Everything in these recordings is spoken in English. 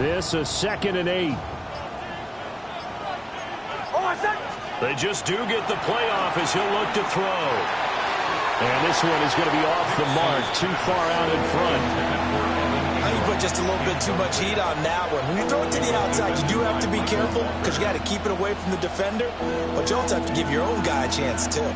This a 2nd and 8. They just do get the play off as he'll look to throw. And this one is going to be off the mark, too far out in front. I think you put just a little bit too much heat on that one. When you throw it to the outside, you do have to be careful because you got to keep it away from the defender. But you also have to give your own guy a chance, too.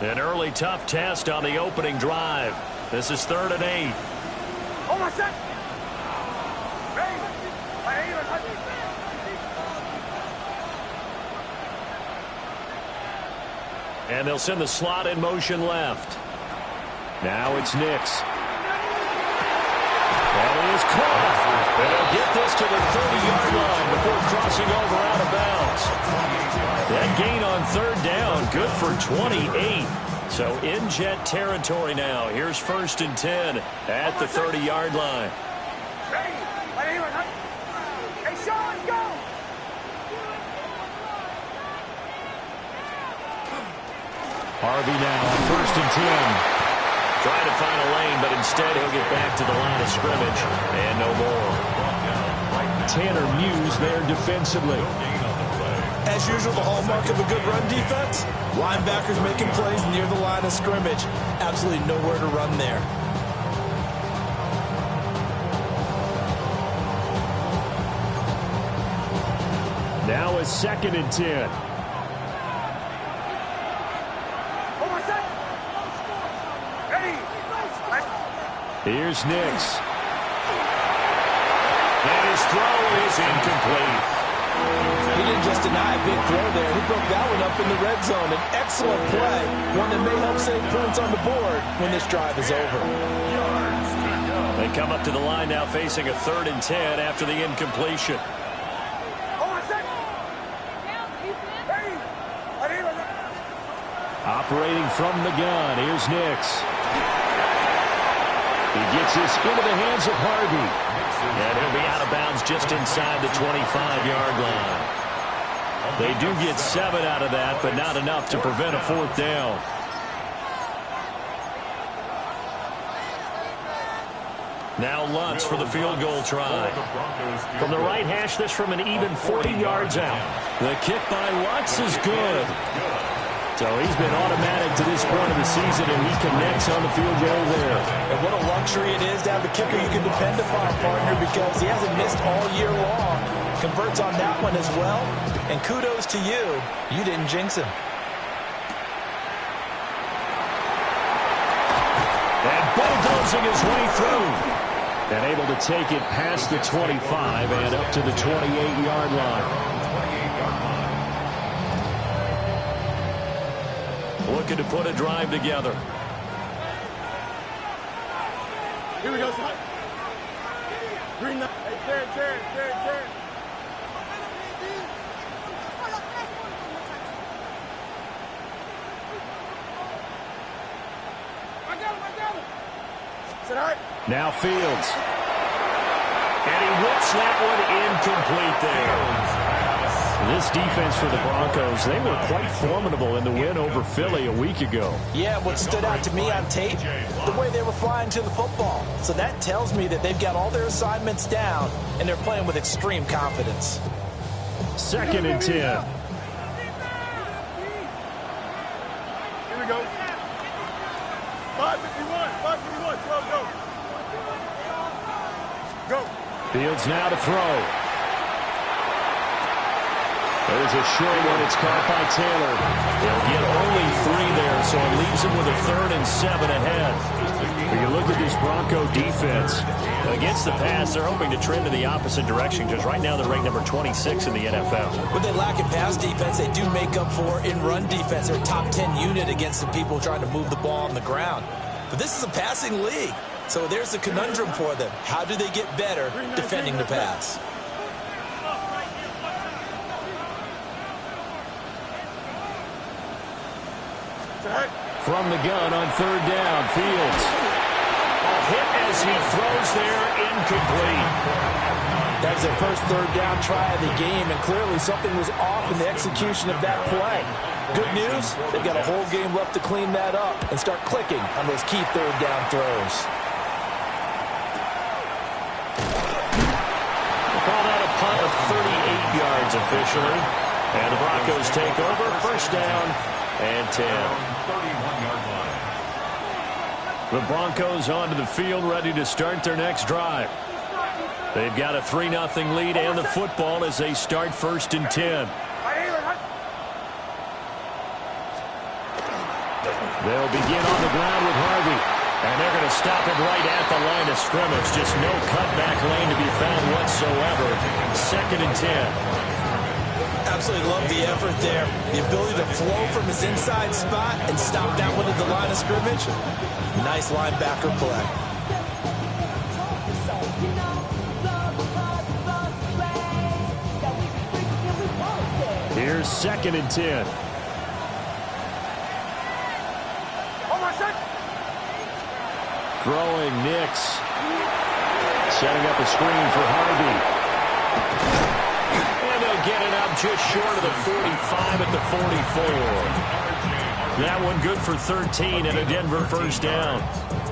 An early tough test on the opening drive. This is 3rd and 8. And they'll send the slot in motion left. Now it's Nix. And he is caught. They'll get this to the 30-yard line before crossing over out of bounds. That gain on 3rd down, good for 28. So in Jet territory now. Here's 1st and 10 at the 30-yard line. Harvey now on 1st and 10. Trying to find a lane, but instead he'll get back to the line of scrimmage. And no more. Tanner Muse there defensively. As usual, the hallmark of a good run defense, linebackers making plays near the line of scrimmage. Absolutely nowhere to run there. Now a 2nd and 10. Here's Nix. And his throw is incomplete. He didn't just deny a big throw there. He broke that one up in the red zone. An excellent play. One that may help save points on the board when this drive is over. They come up to the line now facing a 3rd and 10 after the incompletion. Operating from the gun, here's Nix. He gets this into the hands of Harvey. And he'll be out of bounds just inside the 25-yard line. They do get 7 out of that, but not enough to prevent a 4th down. Now Lutz for the field goal try. From the right hash, this from an even 40 yards out. The kick by Lutz is good. So he's been automatic to this point of the season, and he connects on the field goal there. And what a luxury it is to have a kicker you can depend upon, partner, because he hasn't missed all year long. Converts on that one as well. And kudos to you. You didn't jinx him. And bulldozing his way through. And able to take it past the 25 and up to the 28-yard line. Looking to put a drive together. Here we go, son. Green light. Hey, Jared. I got him. Sit all right. Now Fields. And he whips that one incomplete there. This defense for the Broncos, they were quite formidable in the win over Philly a week ago. Yeah, what stood out to me on tape, the way they were flying to the football. So that tells me that they've got all their assignments down, and they're playing with extreme confidence. 2nd and 10. Here we go. 551, 12, go. Fields now to throw. There's a short one. It's caught by Taylor. They'll get only 3 there, so it leaves them with a 3rd and 7 ahead. When you look at this Bronco defense, against the pass, they're hoping to trend in the opposite direction because right now they're ranked number 26 in the NFL. What they lack in pass defense, they do make up for in run defense. They're a top 10 unit against the people trying to move the ball on the ground. But this is a passing league, so there's a conundrum for them. How do they get better defending the pass? From the gun on 3rd down, Fields. A hit as he throws there, incomplete. That was their first third down try of the game, and clearly something was off in the execution of that play. Good news, they've got a whole game left to clean that up and start clicking on those key third down throws. Call that a punt of 38 yards officially. And the Broncos take over, first down and 10. The Broncos onto the field, ready to start their next drive. They've got a 3-0 lead and the football as they start first and 10. They'll begin on the ground with Harvey. And they're going to stop it right at the line of scrimmage. Just no cutback lane to be found whatsoever. Second and 10. Absolutely love the effort there. The ability to flow from his inside spot and stop that one at the line of scrimmage. Nice linebacker play. Here's second and 10. Throwing Nix. Setting up a screen for Harvey. And they'll get it up just short of the 45 at the 44. That one good for 13 and a Denver first down.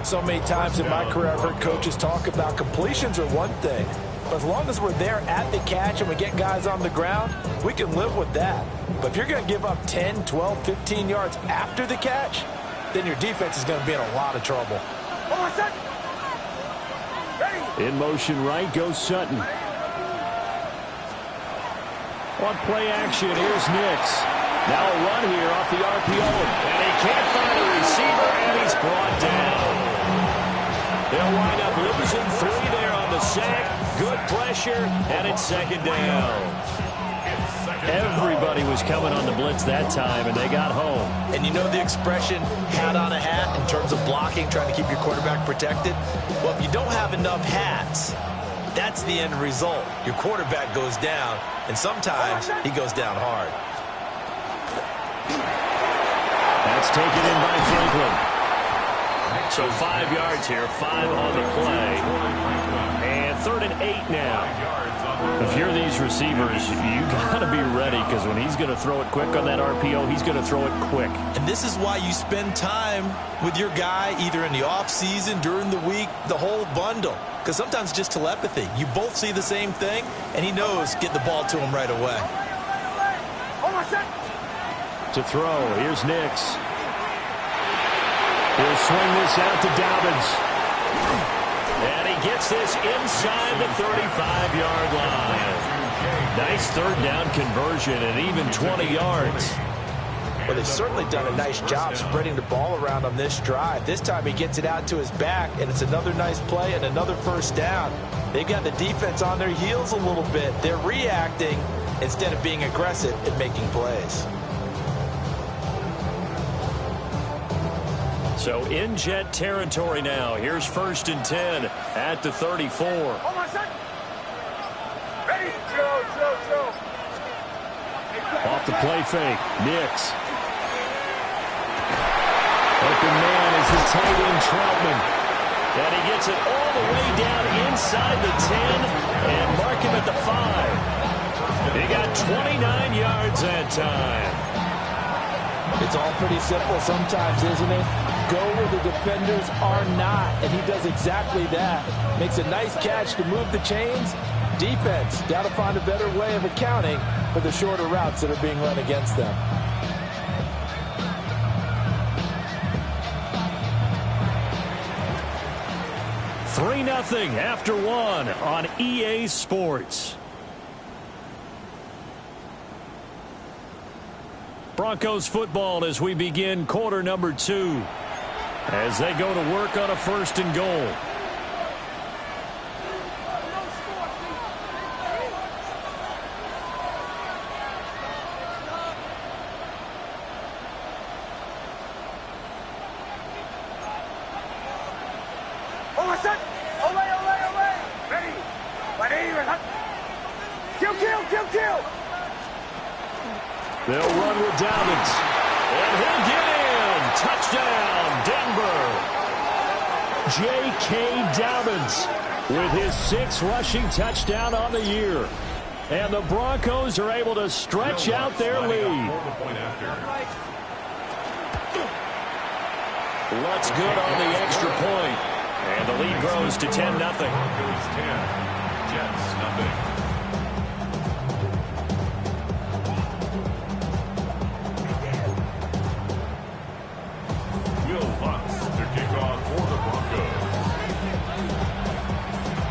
So many times in my career I've heard coaches talk about completions are one thing. But as long as we're there at the catch and we get guys on the ground, we can live with that. But if you're going to give up 10, 12, 15 yards after the catch, then your defense is going to be in a lot of trouble. In motion right goes Sutton. On play action, here's Nix. Now a run here off the RPO. And he can't find a receiver, and he's brought down. They'll wind up losing 3 there on the sack. Good pressure, and it's second down. Everybody was coming on the blitz that time, and they got home. And you know the expression, hat on a hat, in terms of blocking, trying to keep your quarterback protected? Well, if you don't have enough hats, that's the end result. Your quarterback goes down, and sometimes he goes down hard. That's taken in by Franklin. So 5 yards here, 5 on the play. And 3rd and 8 now. If you're these receivers, you got to be ready, because when he's going to throw it quick on that RPO, he's going to throw it quick. And this is why you spend time with your guy either in the offseason, during the week, the whole bundle. Because sometimes just telepathy. You both see the same thing, and he knows get the ball to him right away. To throw, here's Nix. He'll swing this out to Dobbins. And he gets this inside the 35-yard line. Nice third down conversion and even 20 yards. Well, they've certainly done a nice job spreading the ball around on this drive. This time he gets it out to his back, and it's another nice play and another first down. They've got the defense on their heels a little bit. They're reacting instead of being aggressive and making plays. So in Jet territory now. Here's 1st and 10 at the 34. Ready? Chill. Off the play fake, Nix. Open man is the tight end Troutman. And he gets it all the way down inside the 10 and mark him at the 5. He got 29 yards that time. It's all pretty simple sometimes, isn't it? Go where the defenders are not, and he does exactly that. Makes a nice catch to move the chains. Defense, got to find a better way of accounting for the shorter routes that are being run against them. Three 3-0 after 1 on EA Sports. Broncos football as we begin quarter number 2. As they go to work on a 1st and goal. They'll run with Dobbins. And he'll get in. Touchdown, Denver. J.K. Dobbins with his 6th rushing touchdown on the year. And the Broncos are able to stretch out their lead. Lutz good on the extra point. And the lead grows to 10-0. Broncos 10, Jets 0. Will Lutz to kick off for the Broncos.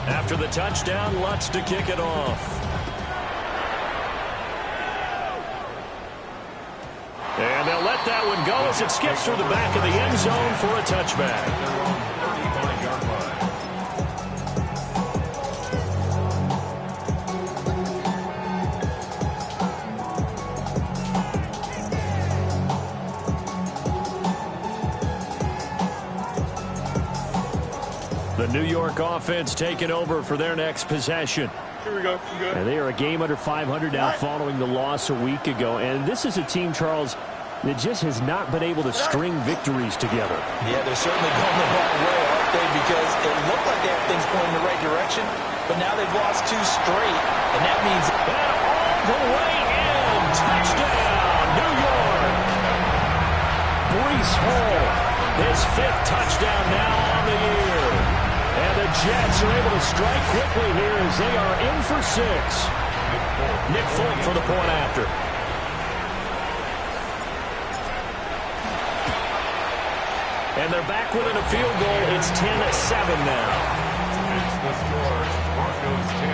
After the touchdown, Lutz to kick it off. And they'll let that one go as it skips through the back of the end zone for a touchback. They're on 35-yard line. The New York offense taking over for their next possession. Here we go. You good? And they are a game under 500 now following the loss a week ago. And this is a team, Charles, that just has not been able to string victories together. Yeah, they're certainly going the wrong way, aren't they? Because it looked like they have things going in the right direction, but now they've lost 2 straight, and that means And all the way in. Touchdown, New York. Breece Hall, his 5th touchdown now on the year. And the Jets are able to strike quickly here as they are in for 6. Nick Folk for the point after. And they're back within a field goal. It's 10-7 now. It's the scores. Broncos 10,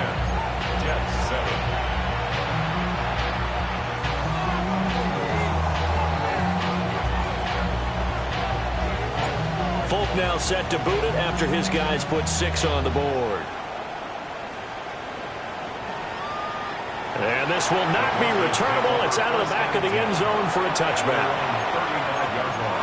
Jets 7. Folk now set to boot it after his guys put 6 on the board. And this will not be returnable. It's out of the back of the end zone for a touchback. 35-yard line.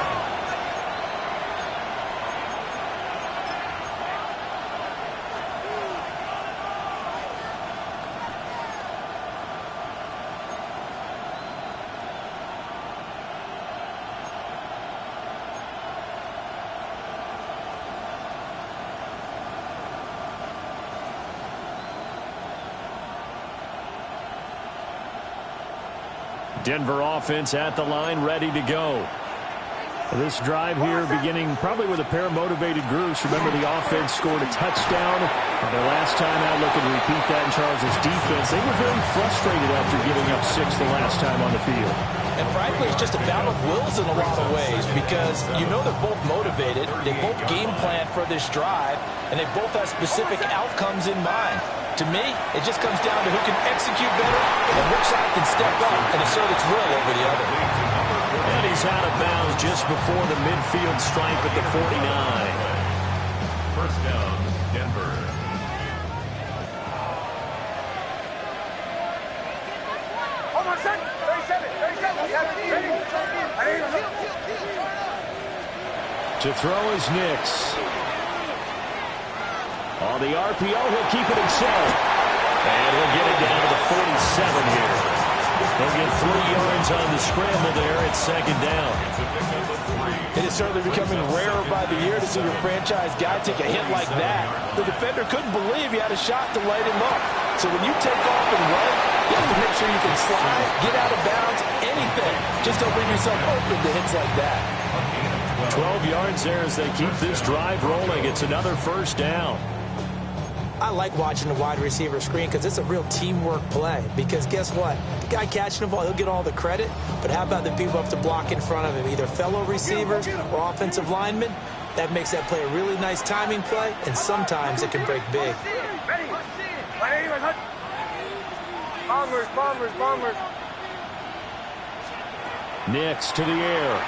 Denver offense at the line, ready to go. This drive here beginning probably with a pair of motivated groups. Remember, the offense scored a touchdown. The last time out, looking to repeat that in Charles's defense. They were very frustrated after giving up 6 the last time on the field. And frankly, it's just a battle of wills in a lot of ways because you know they're both motivated. They both game plan for this drive, and they both have specific outcomes in mind. To me, it just comes down to who can execute better and which side can step up and assert its will over the other. And he's out of bounds just before the midfield stripe at the 49. First down, Denver. Hold on a second. 37. Ready? To throw is Nix. On the RPO, he'll keep it himself. And he'll get it down to the 47 here. They'll get 3 yards on the scramble there. It's 2nd down. It is certainly becoming rarer by the year to see your franchise guy take a hit like that. The defender couldn't believe he had a shot to light him up. So when you take off and run, you have to make sure you can slide, get out of bounds, anything. Just don't leave yourself open to hits like that. 12 yards there as they keep this drive rolling. It's another 1st down. I like watching the wide receiver screen because it's a real teamwork play. Because guess what? The guy catching the ball, he'll get all the credit. But how about the people up to block in front of him, either fellow receivers or offensive linemen? That makes that play a really nice timing play, and sometimes it can break big. Bombers. Nix to the air.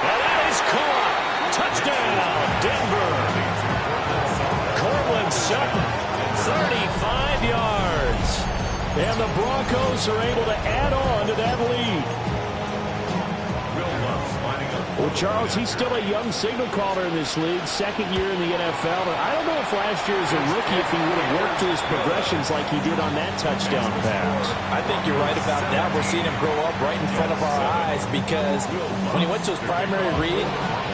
And that is caught. Touchdown, Denver. Cortland Sutton, 35 yards. And the Broncos are able to add on to that lead. Will Lutz lining up. With Charles, he's still a young signal caller in this league, second year in the NFL. And I don't know if last year as a rookie if he would have worked through his progressions like he did on that touchdown pass. I think you're right about that. We're seeing him grow up right in front of our eyes because when he went to his primary read,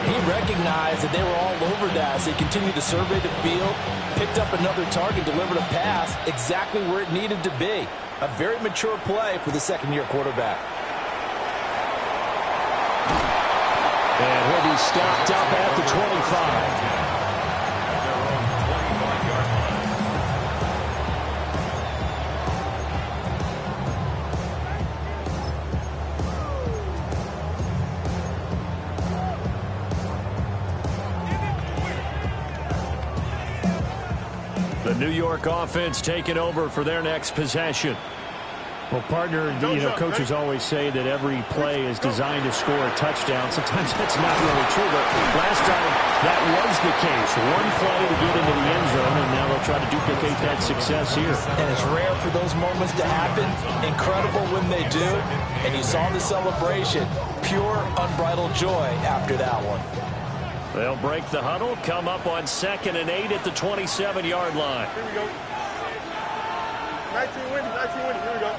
he recognized that they were all over that. So he continued to survey the field, picked up another target, delivered a pass exactly where it needed to be. A very mature play for the second-year quarterback. And he'll be stopped up at the 25. The New York offense taking over for their next possession. Well, partner, coaches always say that every play is designed to score a touchdown. Sometimes that's not really true, but last time that was the case. One play to get into the end zone, and now they'll try to duplicate that success here. And it's rare for those moments to happen. Incredible when they do. And you saw the celebration. Pure, unbridled joy after that one. They'll break the huddle, come up on 2nd and 8 at the 27-yard line. Here we go. 19 winning, 19 winning. Here we go.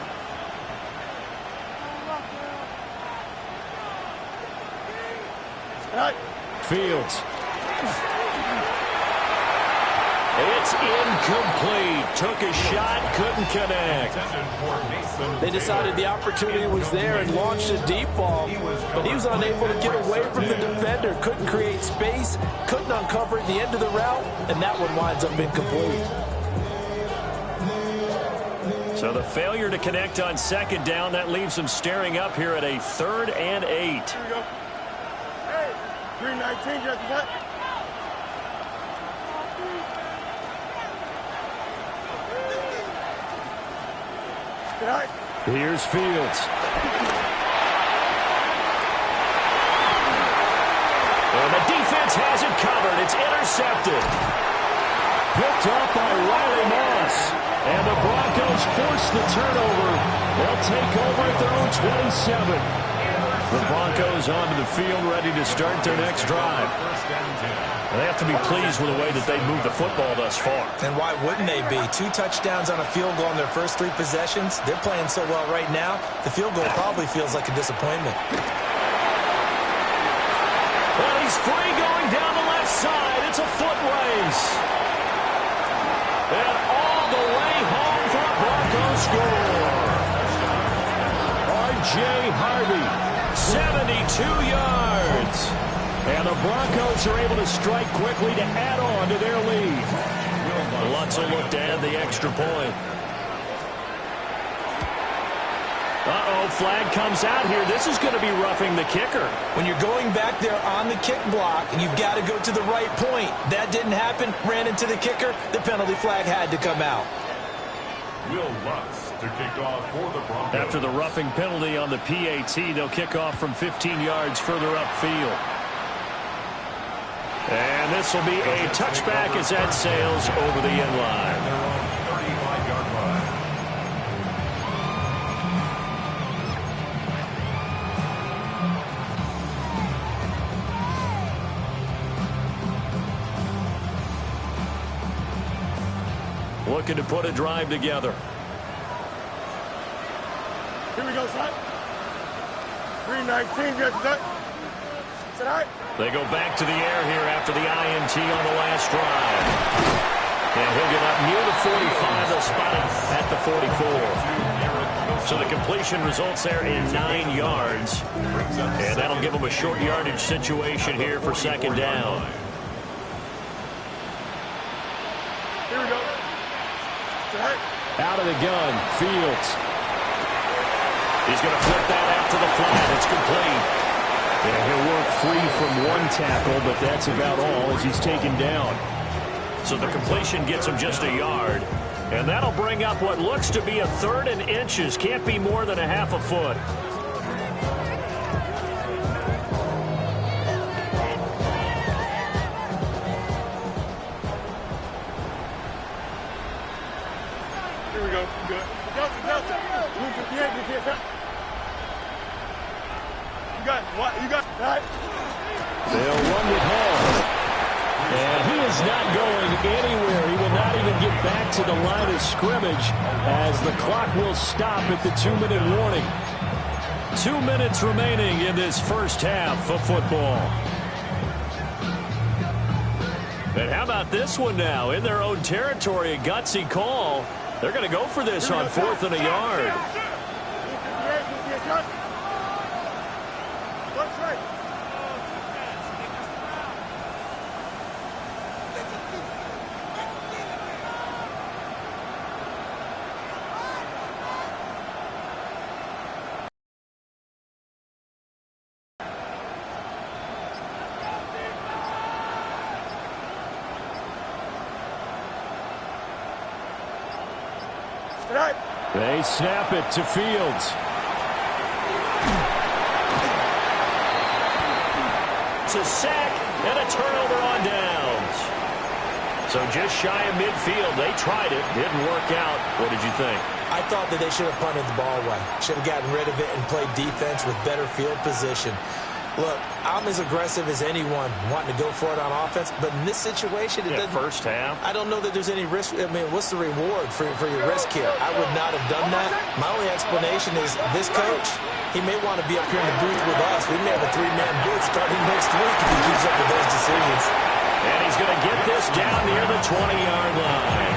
Fields. It's incomplete. Took a shot, couldn't connect. They decided the opportunity was there and launched a deep ball, but he was unable to get away from the defender. Couldn't create space, couldn't uncover at the end of the route, and that one winds up incomplete. So the failure to connect on 2nd down, that leaves them staring up here at a 3rd and 8. Here we go. Hey, 319, just what? Here's Fields. And the defense has it covered. It's intercepted. Picked up by Riley Moss. And the Broncos force the turnover. They'll take over at their own 27. The Broncos onto the field ready to start their next drive. They have to be pleased with the way that they've moved the football thus far. And why wouldn't they be? 2 touchdowns on a field goal in their first 3 possessions. They're playing so well right now, the field goal probably feels like a disappointment. Well, he's free going down the left side. It's a foot race. And all the way home for a Broncos score. R.J. Harvey, 72 yards. And the Broncos are able to strike quickly to add on to their lead. Lutz will look to add the extra point. Uh-oh, flag comes out here. This is going to be roughing the kicker. When you're going back there on the kick block, and you've got to go to the right point. That didn't happen. Ran into the kicker. The penalty flag had to come out. Will Lutz to kick off for the Broncos. After the roughing penalty on the PAT, they'll kick off from 15 yards further upfield. And this will be a touchback as that sails over the end line. They're on 35-yard line. Looking to put a drive together. Here we go, son. 319, just that. Tonight. They go back to the air here after the INT on the last drive. And he'll get up near the 45. They'll spot him at the 44. So the completion results there in 9 yards. And that'll give them a short yardage situation here for 2nd down. Here we go. Tonight. Out of the gun, Fields. He's going to flip that out to the flat. It's complete. Yeah, he'll work free from one tackle, but that's about all as he's taken down. So the completion gets him just a yard. And that'll bring up what looks to be a 3rd and inches. Can't be more than a half a foot. Here we go. Good. Go. Move the You got what? You got right? They'll run with Hall. And he is not going anywhere. He will not even get back to the line of scrimmage as the clock will stop at the 2-minute warning. 2 minutes remaining in this first half of football. And how about this one now? In their own territory, a gutsy call. They're going to go for this on 4th and a yard. They snap it to Fields. It's a sack and a turnover on downs. So just shy of midfield. They tried it. Didn't work out. What did you think? I thought that they should have punted the ball away. Should have gotten rid of it and played defense with better field position. Look, I'm as aggressive as anyone wanting to go for it on offense, but in this situation, it doesn't. First half. I don't know that there's any risk. I mean, what's the reward for your risk here? I would not have done that. My only explanation is this coach, he may want to be up here in the booth with us. We may have a 3-man booth starting next week if he keeps up with those decisions. And he's going to get this down near the 20-yard line.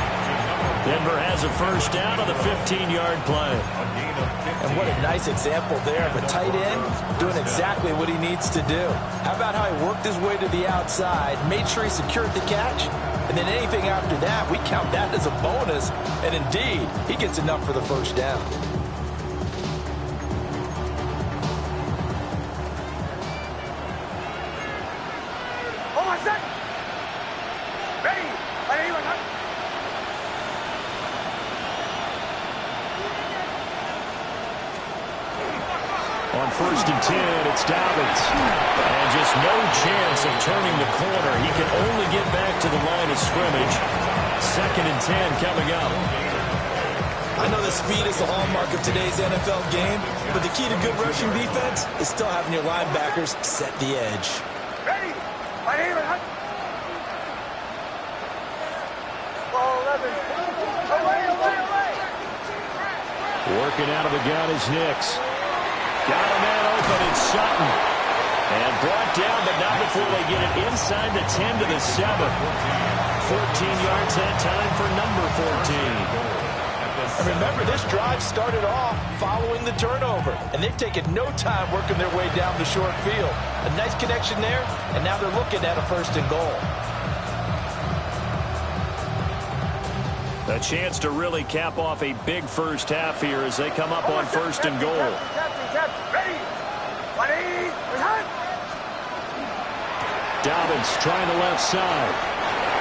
Denver has a first down on the 15-yard play. And what a nice example there of a tight end doing exactly what he needs to do. How about how he worked his way to the outside, made sure he secured the catch, and then anything after that, we count that as a bonus. And indeed, he gets enough for the first down. Hold on a sec. Ready. On 1st and 10, it's Dobbins. And just no chance of turning the corner. He can only get back to the line of scrimmage. 2nd and 10 coming up. I know that speed is the hallmark of today's NFL game, but the key to good rushing defense is still having your linebackers set the edge. Ready. Ball 11. Away. Working out of the gun is Nix. Got a man open, it's Sutton. And brought down, but not before they get it inside the 10 to the 7. 14 yards that time for number 14. And remember, this drive started off following the turnover, and they've taken no time working their way down the short field. A nice connection there, and now they're looking at a 1st and goal. A chance to really cap off a big first half here as they come up on 1st and goal. Ready. 180. Dobbins trying the left side.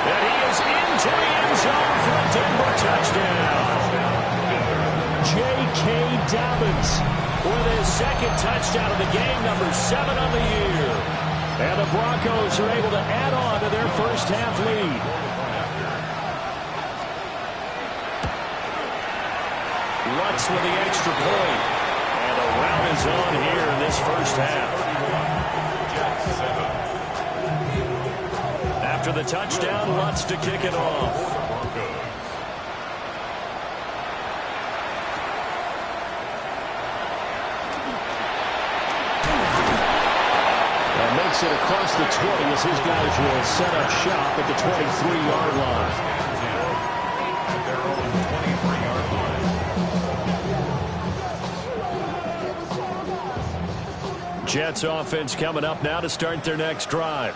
And he is into the end zone for a Denver touchdown. J.K. Dobbins with his 2nd touchdown of the game, number 7 on the year. And the Broncos are able to add on to their first half lead. Lutz with the extra point. And the rout is on here in this first half. After the touchdown, Lutz to kick it off. And makes it across the 20 as his guys will set up shop at the 23-yard line. Jets offense coming up now to start their next drive.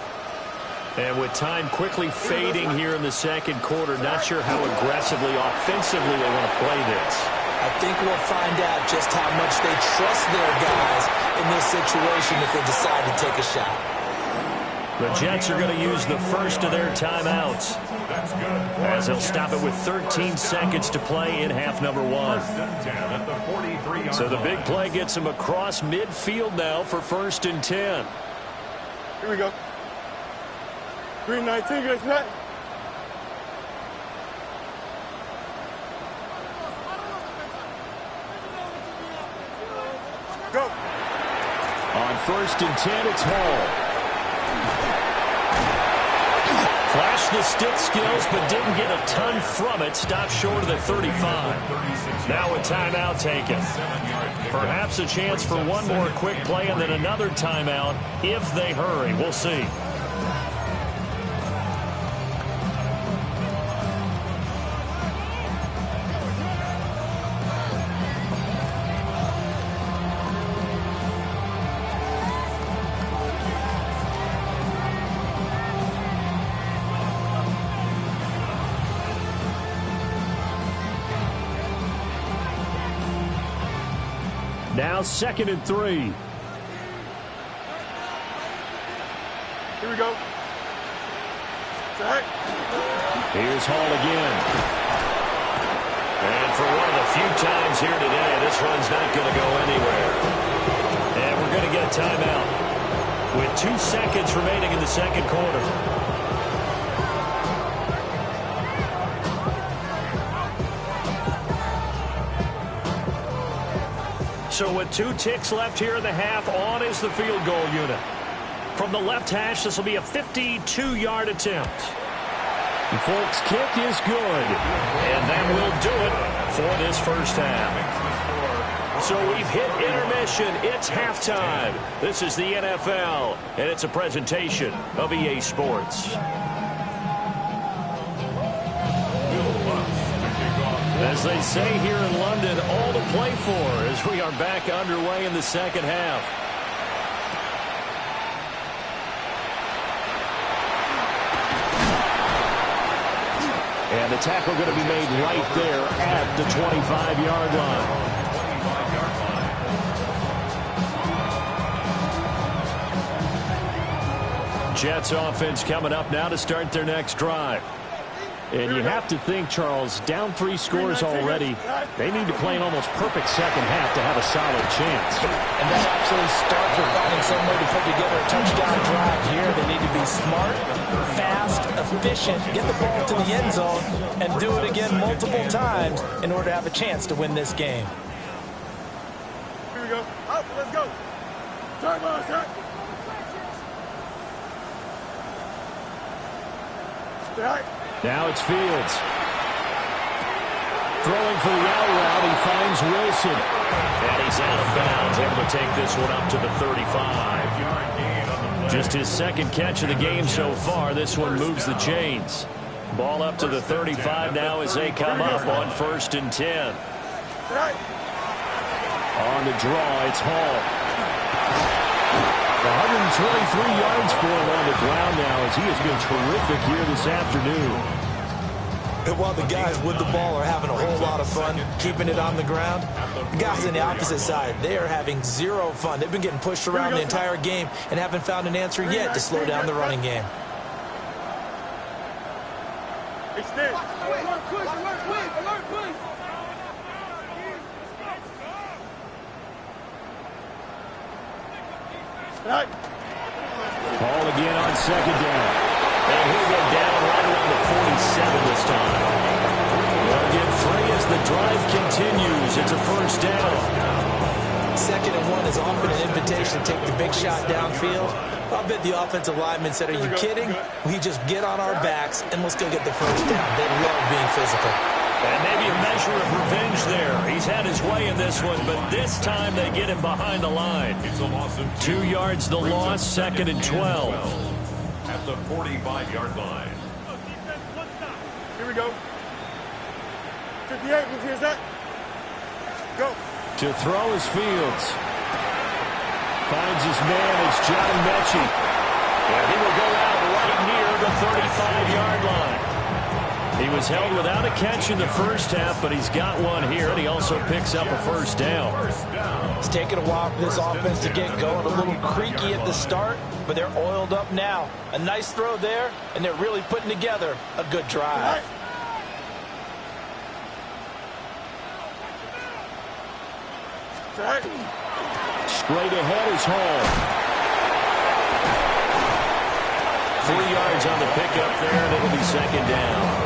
And with time quickly fading here in the 2nd quarter, not sure how aggressively, offensively they want to play this. I think we'll find out just how much they trust their guys in this situation if they decide to take a shot. The Jets are going to use the first of their timeouts as they'll stop it with 13 seconds to play in half number 1. So the big play gets them across midfield now for 1st and 10. Here we go. 319, get set. Go. On 1st and 10, it's Hall. used the stick skills but didn't get a ton from it. Stopped short of the 35. Now a timeout taken. Perhaps a chance for one more quick play and then another timeout if they hurry. We'll see. Now 2nd and 3. Here we go. Set. Here's Hall again. And for one of the few times here today, this run's not going to go anywhere. And we're going to get a timeout with 2 seconds remaining in the second quarter. So with 2 ticks left here in the half, on is the field goal unit. From the left hash, this will be a 52-yard attempt. The Folks' kick is good. And that will do it for this first half. So we've hit intermission. It's halftime. This is the NFL, and it's a presentation of EA Sports. As they say here in London, all to play for as we are back underway in the second half. And the tackle going to be made right there at the 25-yard line. Jets offense coming up now to start their next drive. And you have to think, Charles, down 3 scores already. They need to play an almost perfect second half to have a solid chance. And that absolutely starts with finding some way to put together a touchdown drive here. They need to be smart, fast, efficient, get the ball to the end zone, and do it again multiple times in order to have a chance to win this game. Here we go. Up, let's go. Turn, boys, turn. Stay high. Now it's Fields. Throwing for the out route, he finds Wilson. And he's out of bounds, able to take this one up to the 35. Just his second catch of the game so far. This one moves the chains. Ball up to the 35 now as they come up on 1st and 10. On the draw, it's Hall. 123 yards for him on the ground now as he has been terrific here this afternoon. And while the guys with the ball are having a whole lot of fun keeping it on the ground, the guys on the opposite side, they are having zero fun. They've been getting pushed around the entire game and haven't found an answer yet to slow down the running game. Extend. Ball again on 2nd down. And he'll go down right around the 47 this time. They'll get free as the drive continues. It's a 1st down. 2nd and 1 is often an invitation to take the big shot downfield. I'll bet the offensive lineman said, are you kidding? We just get on our backs and let's go get the 1st down. They love being physical. And maybe a measure of revenge there. He's had his way in this one, but this time they get him behind the line. 2 yards the loss, 2nd and 12. At the 45-yard line. Here we go. 58, here's that. Go. To throw is Fields. Finds his man, it's John Mechie. And he will go out right near the 35-yard line. He was held without a catch in the first half, but he's got one here, and he also picks up a 1st down. It's taken a while for this offense to get going. A little creaky at the start, but they're oiled up now. A nice throw there, and they're really putting together a good drive. Straight ahead is Hall. 3 yards on the pickup there, and it'll be 2nd down.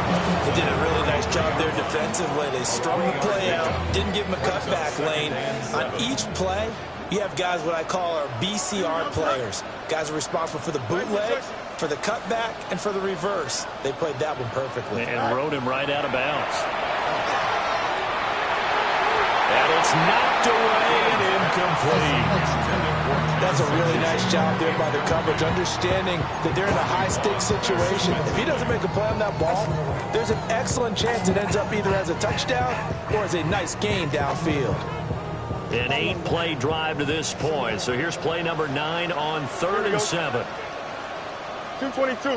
They did a really nice job there defensively. They strung the play out, didn't give him a cutback lane. On each play, You have guys what I call our BCR players. Guys are responsible for the bootleg, for the cutback, and for the reverse. They played that one perfectly. And rode him right out of bounds. And it's knocked away and incomplete. That's a really nice job there by the coverage, understanding that they're in a high-stakes situation. If he doesn't make a play on that ball, there's an excellent chance it ends up either as a touchdown or as a nice gain downfield. An 8-play drive to this point. So here's play number 9 on 3rd and 7. 222.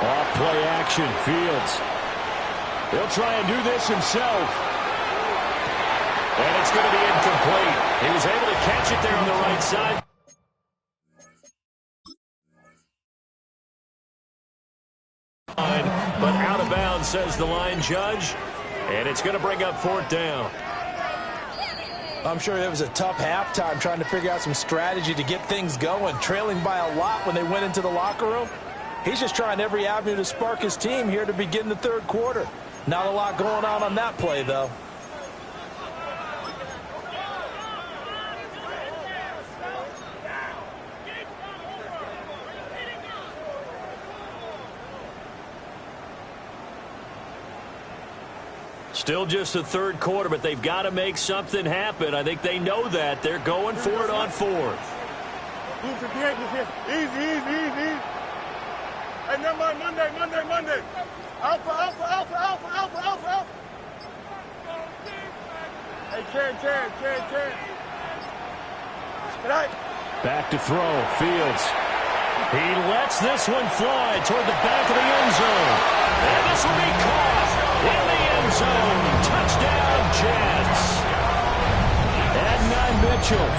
Off play action, Fields. He'll try and do this himself. And it's going to be incomplete. He was able to catch it there on the right side. But out of bounds, says the line judge. And it's going to bring up 4th down. I'm sure it was a tough halftime trying to figure out some strategy to get things going. Trailing by a lot when they went into the locker room. He's just trying every avenue to spark his team here to begin the 3rd quarter. Not a lot going on that play, though. Still just the 3rd quarter, but they've got to make something happen. I think they know that. They're going for it on 4th. Easy. Hey, never mind, Monday. Alpha. Hey, Karen. Tonight. Back to throw, Fields. He lets this one fly toward the back of the end zone. And this will be caught in the end zone. Touchdown, Jets. Adnan Mitchell,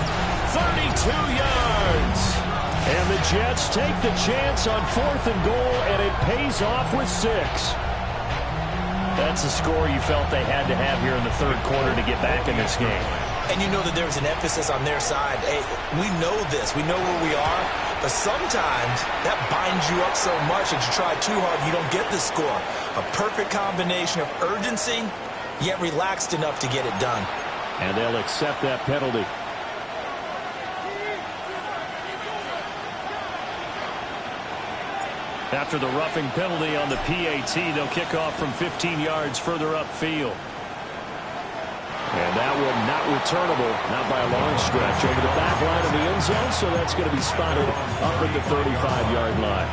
32 yards. And the Jets take the chance on 4th and goal, and it pays off with 6. That's a score you felt they had to have here in the 3rd quarter to get back in this game. And you know that there's an emphasis on their side. Hey, we know this. We know where we are. But sometimes that binds you up so much that you try too hard and you don't get the score. A perfect combination of urgency, yet relaxed enough to get it done. And they'll accept that penalty. After the roughing penalty on the PAT, they'll kick off from 15 yards further upfield. And that one not returnable, not by a long stretch, over the back line of the end zone, so that's going to be spotted up at the 35-yard line.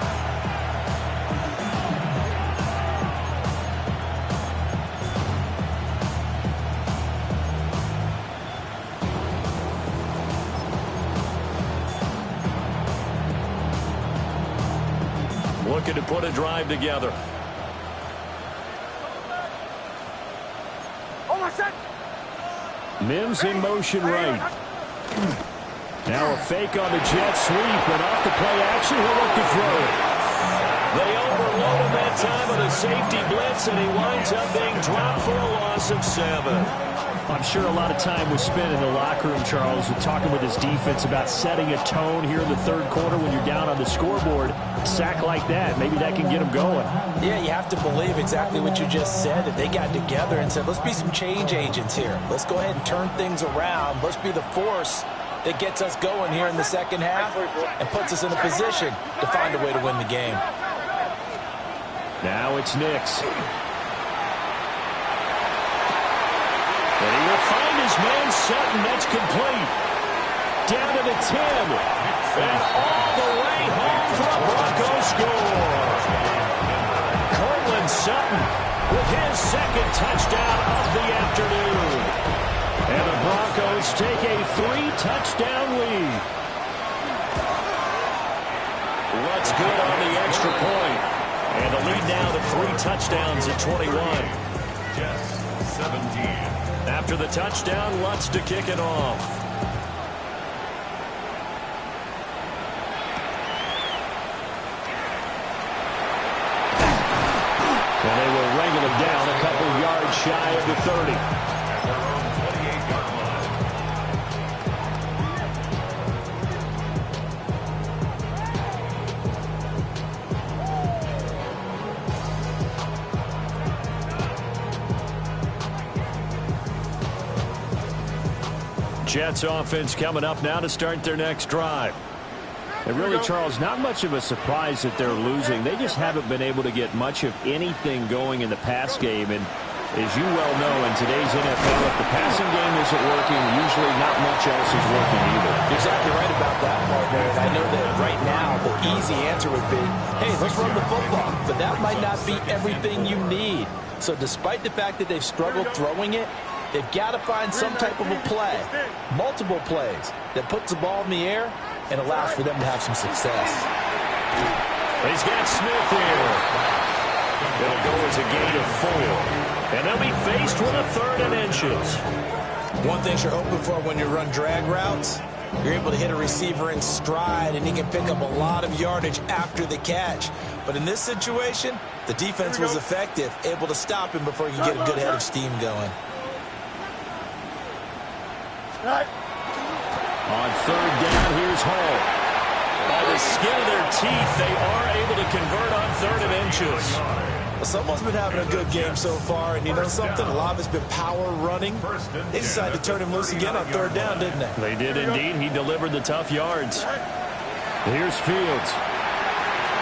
Looking to put a drive together. Mims in motion right. Now a fake on the jet sweep, and off the play action, he'll look to throw it. They overload him that time with a safety blitz, and he winds up being dropped for a loss of 7. I'm sure a lot of time was spent in the locker room, Charles, with talking with his defense about setting a tone here in the 3rd quarter when you're down on the scoreboard. A sack like that, maybe that can get them going. Yeah, you have to believe exactly what you just said, that they got together and said, let's be some change agents here. Let's go ahead and turn things around. Let's be the force that gets us going here in the 2nd half and puts us in a position to find a way to win the game. Now it's Nix. And he will find his man Sutton. That's complete. Down to the 10. And all the way home for a Broncos score. Cortland Sutton with his 2nd touchdown of the afternoon. And the Broncos take a 3-touchdown lead. What's good on the extra point? And the lead now to 3 touchdowns at 21. Jets, 17. After the touchdown, Lutz to kick it off. And they will wrangle him down a couple yards shy of the 30. Jets offense coming up now to start their next drive. And really, Charles, not much of a surprise that they're losing. They just haven't been able to get much of anything going in the pass game. And as you well know, in today's NFL, if the passing game isn't working, usually not much else is working either. You're exactly right about that, partner. And I know that right now the easy answer would be, hey, let's run the football. But that might not be everything you need. So despite the fact that they've struggled throwing it, they've got to find some type of a play, multiple plays, that puts the ball in the air and allows for them to have some success. He's got Smith here. It'll go as a gain of 4. And they'll be faced with a 3rd and inches. One thing you're hoping for when you run drag routes, you're able to hit a receiver in stride, and he can pick up a lot of yardage after the catch. But in this situation, the defense was effective, able to stop him before you get a good head of steam going. On 3rd down, here's Hall. By the skin of their teeth, they are able to convert on 3rd and inches. Well, someone's been having a good game so far, and you know something? A lot of it's been power running. They decided to turn him loose again on 3rd down, didn't they? They did indeed. He delivered the tough yards. Here's Fields.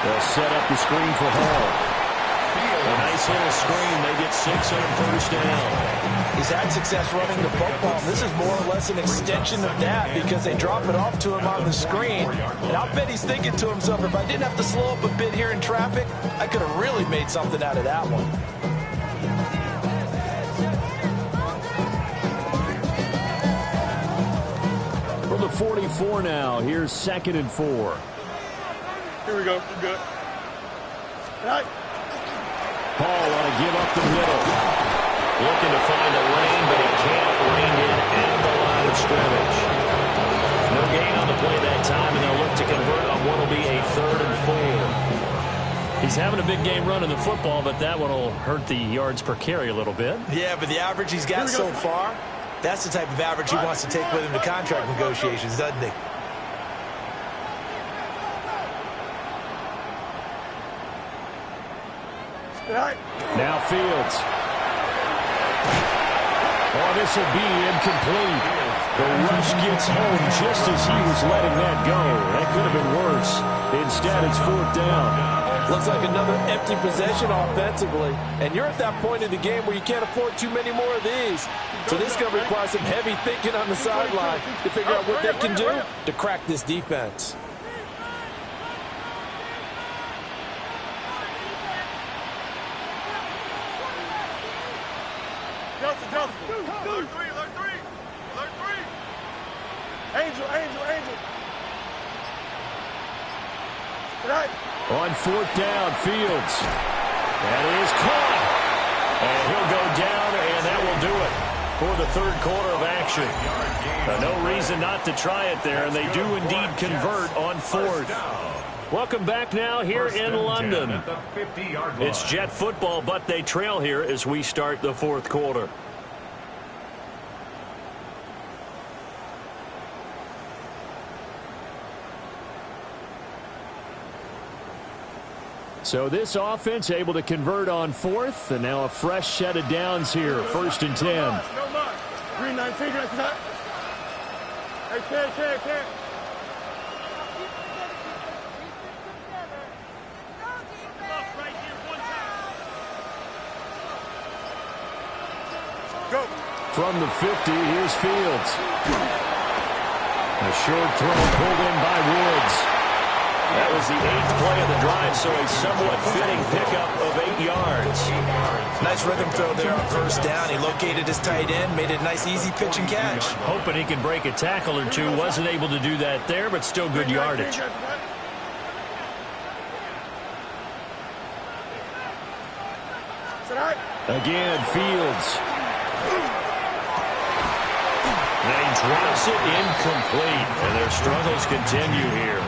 They'll set up the screen for Hall. A nice little screen. They get 6 on 1st down. He's had success running the football. This is more or less an extension of that because they drop it off to him on the screen. And I'll bet he's thinking to himself, if I didn't have to slow up a bit here in traffic, I could have really made something out of that one. For the 44 now, here's 2nd and 4. Here we go. We're good. Hall want to give up the middle. Looking to find a lane, but he can't rein it at the line of scrimmage. No gain on the play that time, and they'll look to convert on what will be a 3rd and 4. He's having a big game running the football, but that one will hurt the yards per carry a little bit. Yeah, but the average he's got so far, that's the type of average he wants to take with him to contract negotiations, doesn't he? Now Fields. Oh, this will be incomplete. The rush gets home just as he was letting that go. That could have been worse. Instead, it's 4th down. Looks like another empty possession offensively. And you're at that point in the game where you can't afford too many more of these. So this is going to require some heavy thinking on the sideline to figure out what they can do to crack this defense. On 4th down, Fields. That is caught. And he'll go down, and that will do it for the 3rd quarter of action. No reason not to try it there, and they do indeed convert on 4th. Welcome back now here in London. It's Jet football, but they trail here as we start the 4th quarter. So this offense able to convert on 4th, and now a fresh set of downs here. 1st and 10. Green 19, Hey, Ted. Go. From the 50, here's Fields. A short throw pulled in by Woods. That was the 8th play of the drive, so a somewhat fitting pickup of 8 yards. Nice rhythm throw there on 1st down. He located his tight end, made it a nice easy pitch and catch. Hoping he could break a tackle or two. Wasn't able to do that there, but still good yardage. Again, Fields. And he drops it incomplete, and their struggles continue here.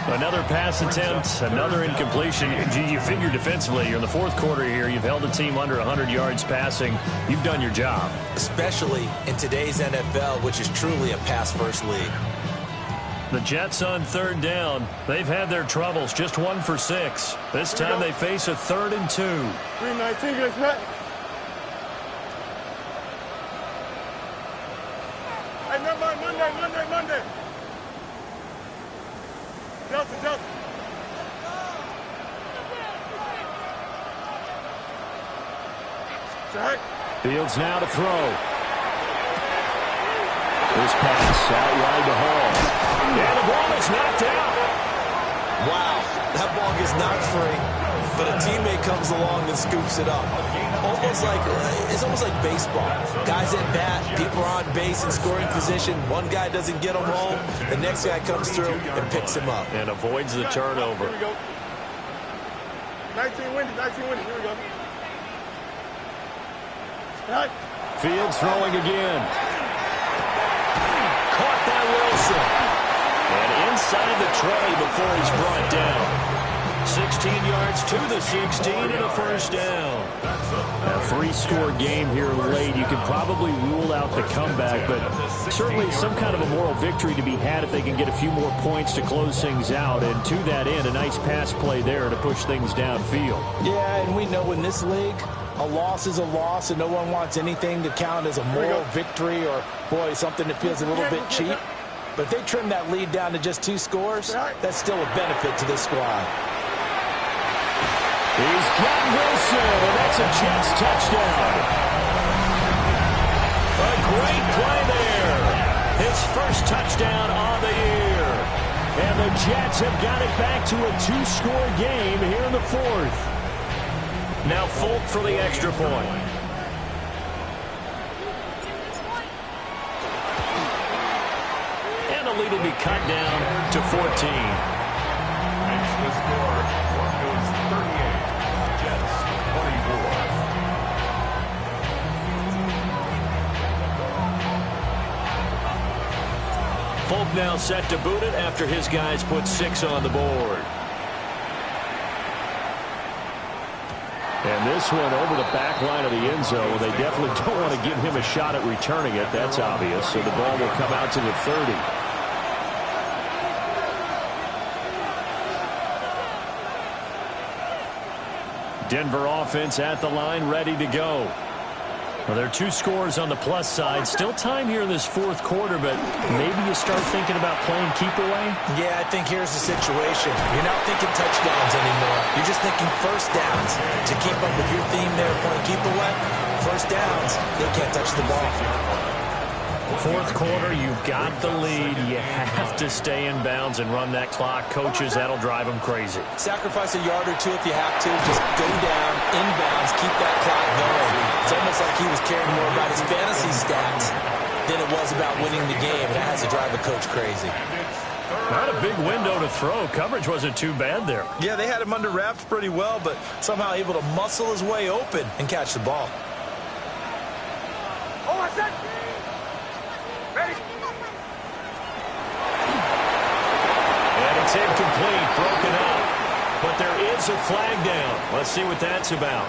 Another pass attempt, another incompletion. You figure defensively, you're in the 4th quarter here. You've held the team under 100 yards passing. You've done your job. Especially in today's NFL, which is truly a pass-first league. The Jets on 3rd down. They've had their troubles, just 1 for 6. This time they face a 3rd and 2. 319, guys. Hey, never mind. Monday. Justin. Check. Fields now to throw. This pass out wide to Hall. And the ball is knocked out. Wow, that ball gets knocked free, but a teammate comes along and scoops it up. It's almost like baseball. Guys at bat, people are on base in scoring position. One guy doesn't get him home. The next guy comes through and picks him up. And avoids the turnover. Here we go. 19 windy. Here we go. Right. Fields throwing again. Caught by Wilson. And inside the 20 before he's brought down. 16 yards to the 16 and a first down. A three-score game here late. You can probably rule out the comeback, but certainly some kind of a moral victory to be had if they can get a few more points to close things out. And to that end, a nice pass play there to push things downfield. Yeah, and we know in this league, a loss is a loss, and no one wants anything to count as a moral victory or, boy, something that feels a little bit cheap. But if they trim that lead down to just 2 scores, that's still a benefit to this squad. He's got Wilson, and that's a Jets touchdown. A great play there. His first touchdown on the year. And the Jets have got it back to a 2-score game here in the 4th. Now Folk for the extra point. And the lead will be cut down to 14. Makes the score. Broncos 38. Jets 24. Folk now set to boot it after his guys put 6 on the board. And this one over the back line of the end zone. They definitely don't want to give him a shot at returning it. That's obvious. So the ball will come out to the 30. Denver offense at the line, ready to go. Well, there are 2 scores on the plus side. Still time here in this 4th quarter, but maybe you start thinking about playing keep away? Yeah, I think here's the situation. You're not thinking touchdowns anymore. You're just thinking first downs. To keep up with your theme there, playing keep away, first downs, they can't touch the ball. 4th quarter, you've got the lead. You have to stay in bounds and run that clock. Coaches, that'll drive them crazy. Sacrifice a yard or 2 if you have to. Just go down, inbounds, keep that clock going. It's almost like he was caring more about his fantasy stats than it was about winning the game. And that has to drive a coach crazy. Not a big window to throw. Coverage wasn't too bad there. Yeah, they had him under wraps pretty well, but somehow able to muscle his way open and catch the ball. Oh, I said. Ready? And it's incomplete, broken up. But there is a flag down. Let's see what that's about.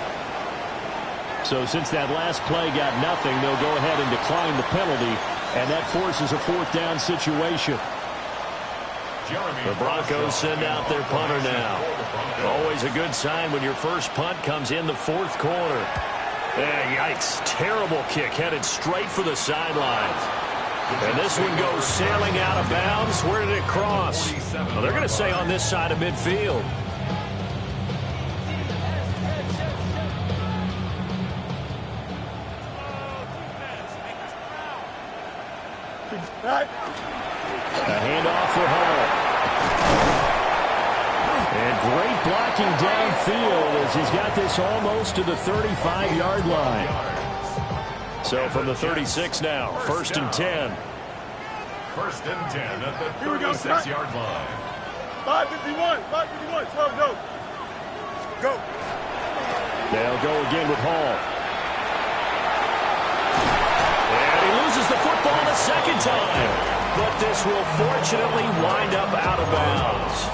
So since that last play got nothing, they'll go ahead and decline the penalty, and that forces a 4th down situation. The Broncos send out their punter now. Always a good sign when your first punt comes in the 4th quarter. Yikes, terrible kick headed straight for the sidelines. And this one goes sailing out of bounds. Where did it cross? Well, they're going to say on this side of midfield. A handoff for Hall. And great blocking downfield as he's got this almost to the 35-yard line. So from the 36 now, 1st and 10. 1st and 10 at the 36-yard line. 551. 12, go. They'll go again with Hall. And he loses the football the 2nd time. But this will fortunately wind up out of bounds.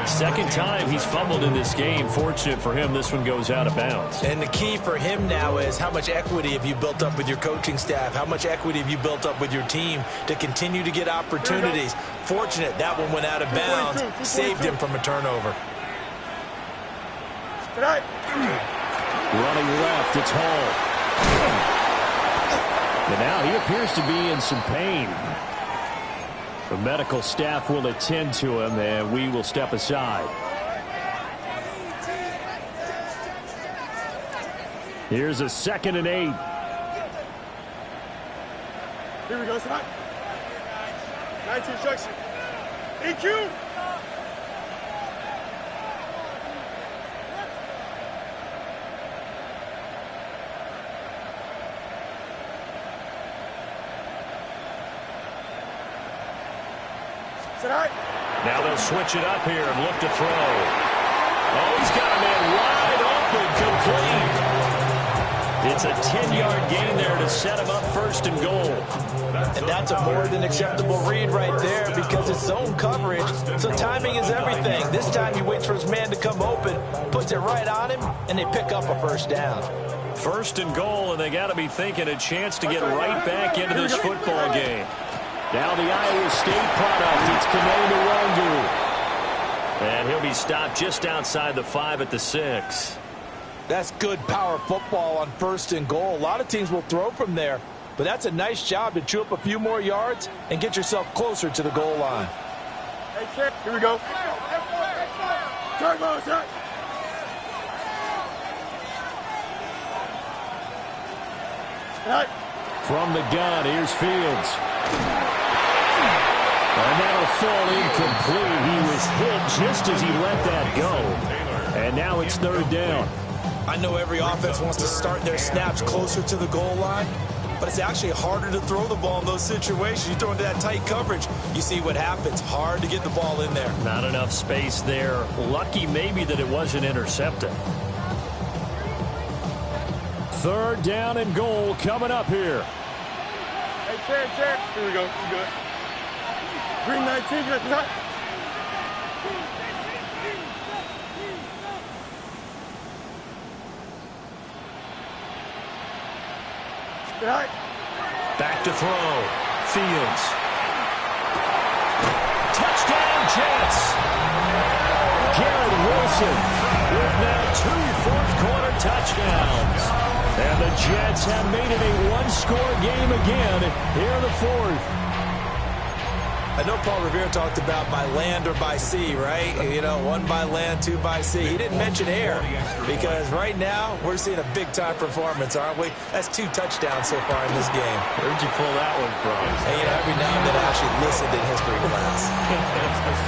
2nd time he's fumbled in this game. Fortunate for him, this one goes out of bounds. And the key for him now is how much equity have you built up with your coaching staff? How much equity have you built up with your team to continue to get opportunities? Fortunate that one went out of bounds, saved him from a turnover. Running left, it's Hall. And now he appears to be in some pain. The medical staff will attend to him, and we will step aside. Here's a 2nd and 8. Here we go, Scott. 19 instruction. EQ. Now they'll switch it up here and look to throw. Oh, he's got a man wide open, complete. It's a 10-yard gain there to set him up 1st and goal. And that's a more than acceptable read right there because it's zone coverage, so timing is everything. This time he waits for his man to come open, puts it right on him, and they pick up a 1st down. 1st and goal, and they got to be thinking a chance to get right back into this football game. Now the Iowa State product, it's Dmodirttytv. And he'll be stopped just outside the 5 at the 6. That's good power football on 1st and goal. A lot of teams will throw from there, but that's a nice job to chew up a few more yards and get yourself closer to the goal line. Hey, here we go. Turn, ball, turn. From the gun, here's Fields. And that'll fall incomplete. He was hit just as he let that go. And now it's 3rd down. I know every offense wants to start their snaps closer to the goal line, but it's actually harder to throw the ball in those situations. You throw into that tight coverage, you see what happens. Hard to get the ball in there. Not enough space there. Lucky maybe that it wasn't intercepted. 3rd down and goal coming up here. Hey, Chad. Here we go. You good. Green 19, get the top. Back to throw. Fields. Touchdown, Jets. Garrett Wilson with now 2 fourth-quarter touchdowns. And the Jets have made it a 1-score game again here in the 4th. I know Paul Revere talked about by land or by sea, right? You know, 1 by land, 2 by sea. He didn't mention air because right now we're seeing a big-time performance, aren't we? That's 2 touchdowns so far in this game. Where'd you pull that one from? And, you know, every now and then I actually listened in history class.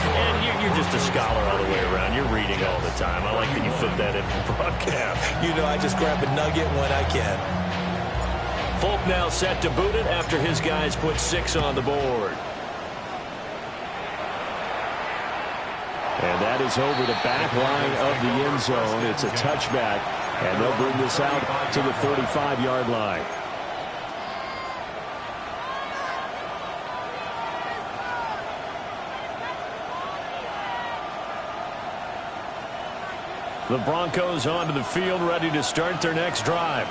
And you're just a scholar all the way around. You're reading all the time. I like that you fit that in the broadcast. You know, I just grab a nugget when I can. Folk now set to boot it after his guys put 6 on the board. And that is over the back line of the end zone. It's a touchback, and they'll bring this out to the 35-yard line. The Broncos onto the field, ready to start their next drive.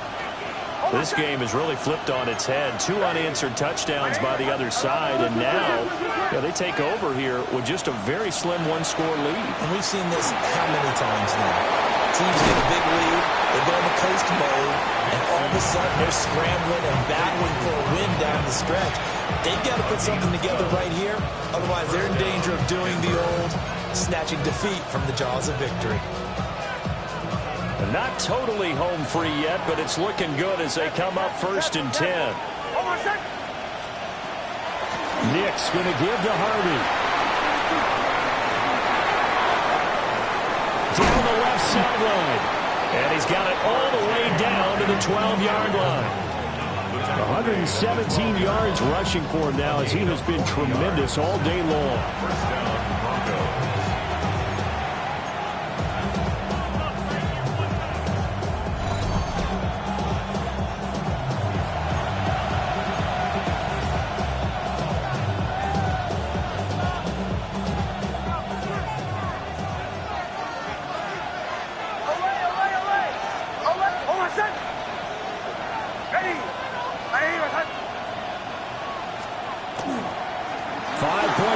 This game has really flipped on its head. 2 unanswered touchdowns by the other side, and now they take over here with just a very slim 1-score lead. And we've seen this how many times now? Teams get a big lead, they go into coast mode, and all of a sudden they're scrambling and battling for a win down the stretch. They've got to put something together right here, otherwise they're in danger of doing the old snatching defeat from the jaws of victory. Not totally home free yet, but it's looking good as they come up 1st and 10. Nick's going to give to Harvey. Down the left sideline. And he's got it all the way down to the 12-yard line. 117 yards rushing for him now as he has been tremendous all day long. First down, Broncos.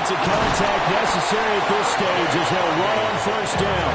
Of contact necessary at this stage as they'll run on 1st down.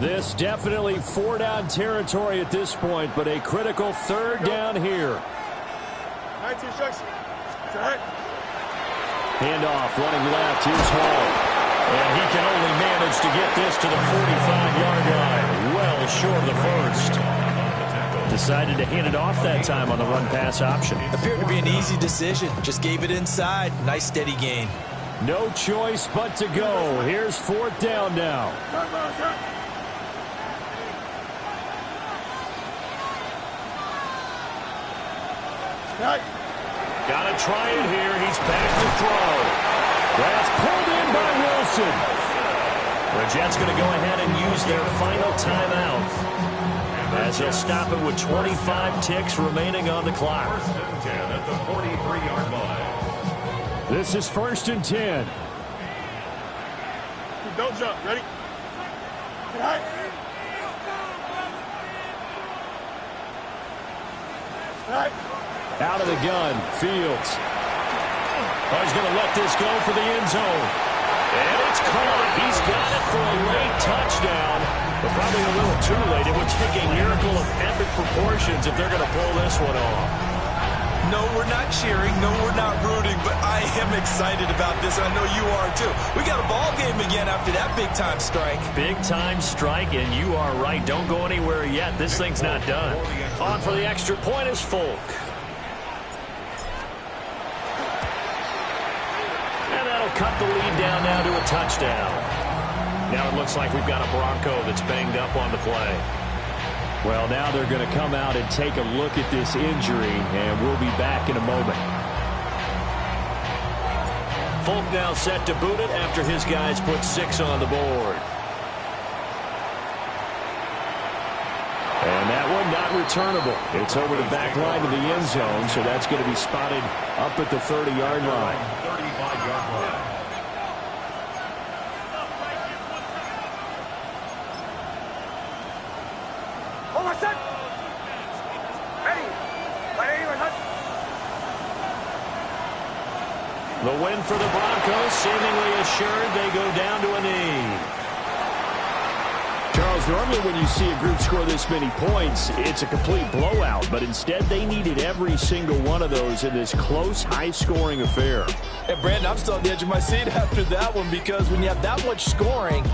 This definitely 4-down territory at this point, but a critical 3rd down here. 19 instructions. Handoff, running left, here's Hall. And he can only manage to get this to the 45-yard line. Well short of the first. Decided to hand it off that time on the run-pass option. Appeared to be an easy decision. Just gave it inside. Nice steady gain. No choice but to go. Here's 4th down now. Got to try it here. He's back to throw. That's pulled in by Wilson. The Jets going to go ahead and use their final timeout, as he'll stop it with 25 ticks remaining on the clock. 1st and 10 at the 43-yard line. This is 1st and 10. Don't jump. Ready? Out of the gun, Fields. Oh, he's going to let this go for the end zone. And it's caught. He's got it for a late touchdown. But probably a little too late. It would take a miracle of epic proportions if they're going to pull this one off. No, we're not cheering. No, we're not rooting. But I am excited about this. I know you are, too. We got a ball game again after that big-time strike. Big-time strike, and you are right. Don't go anywhere yet. This thing's not done. On for the extra point is Folk. And that'll cut the lead down now to a touchdown. Now it looks like we've got a Bronco that's banged up on the play. Well, now they're going to come out and take a look at this injury, and we'll be back in a moment. Folk now set to boot it after his guys put 6 on the board. And that one not returnable. It's over the back line of the end zone, so that's going to be spotted up at the 30-yard line. 35-yard line. The win for the Broncos, seemingly assured. They go down to a knee. Charles, normally when you see a group score this many points, it's a complete blowout. But instead, they needed every single one of those in this close, high-scoring affair. And, Brandon, I'm still on the edge of my seat after that one, because when you have that much scoring